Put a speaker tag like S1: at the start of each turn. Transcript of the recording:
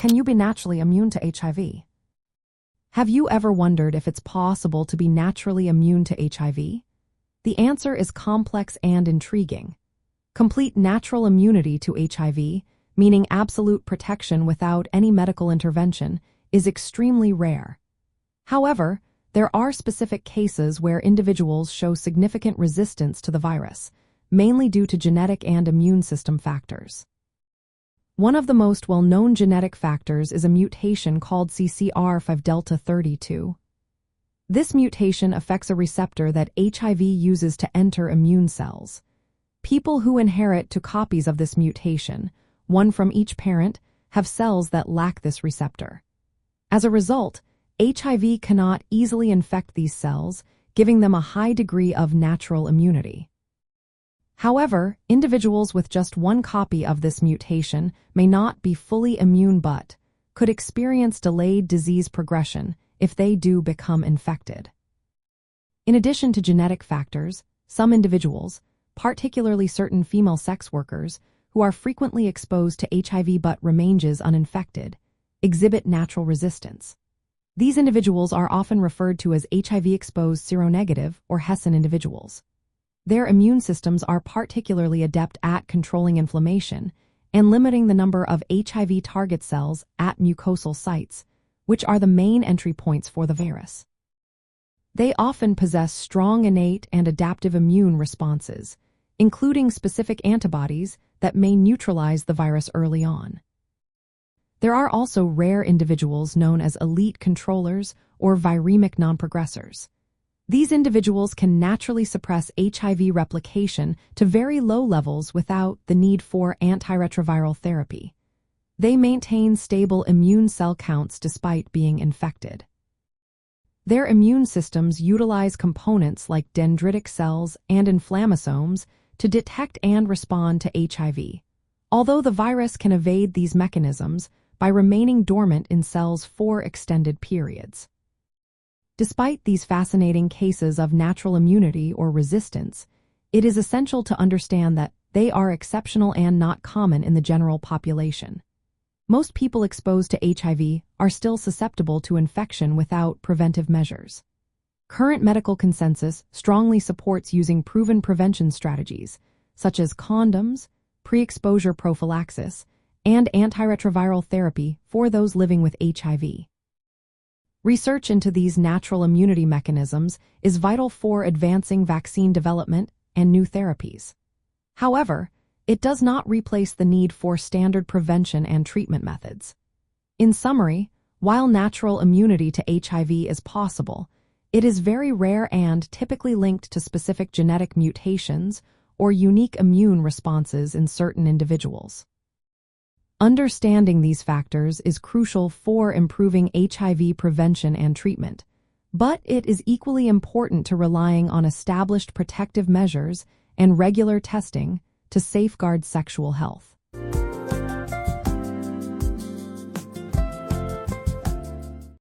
S1: Can you be naturally immune to HIV? Have you ever wondered if it's possible to be naturally immune to HIV? The answer is complex and intriguing. Complete natural immunity to HIV, meaning absolute protection without any medical intervention, is extremely rare. However, there are specific cases where individuals show significant resistance to the virus, mainly due to genetic and immune system factors. One of the most well-known genetic factors is a mutation called CCR5 delta 32. This mutation affects a receptor that HIV uses to enter immune cells. People who inherit two copies of this mutation, one from each parent, have cells that lack this receptor. As a result, HIV cannot easily infect these cells, giving them a high degree of natural immunity. However, individuals with just one copy of this mutation may not be fully immune but could experience delayed disease progression if they do become infected. In addition to genetic factors, some individuals, particularly certain female sex workers, who are frequently exposed to HIV but remain uninfected, exhibit natural resistance. These individuals are often referred to as HIV-exposed seronegative or Hessian individuals. Their immune systems are particularly adept at controlling inflammation and limiting the number of HIV target cells at mucosal sites, which are the main entry points for the virus. They often possess strong innate and adaptive immune responses, including specific antibodies that may neutralize the virus early on. There are also rare individuals known as elite controllers or viremic non-progressors. These individuals can naturally suppress HIV replication to very low levels without the need for antiretroviral therapy. They maintain stable immune cell counts despite being infected. Their immune systems utilize components like dendritic cells and inflammasomes to detect and respond to HIV, although the virus can evade these mechanisms by remaining dormant in cells for extended periods. Despite these fascinating cases of natural immunity or resistance, it is essential to understand that they are exceptional and not common in the general population. Most people exposed to HIV are still susceptible to infection without preventive measures. Current medical consensus strongly supports using proven prevention strategies, such as condoms, pre-exposure prophylaxis, and antiretroviral therapy for those living with HIV. Research into these natural immunity mechanisms is vital for advancing vaccine development and new therapies. However, it does not replace the need for standard prevention and treatment methods. In summary, while natural immunity to HIV is possible, it is very rare and typically linked to specific genetic mutations or unique immune responses in certain individuals. Understanding these factors is crucial for improving HIV prevention and treatment, but it is equally important to relying on established protective measures and regular testing to safeguard sexual health.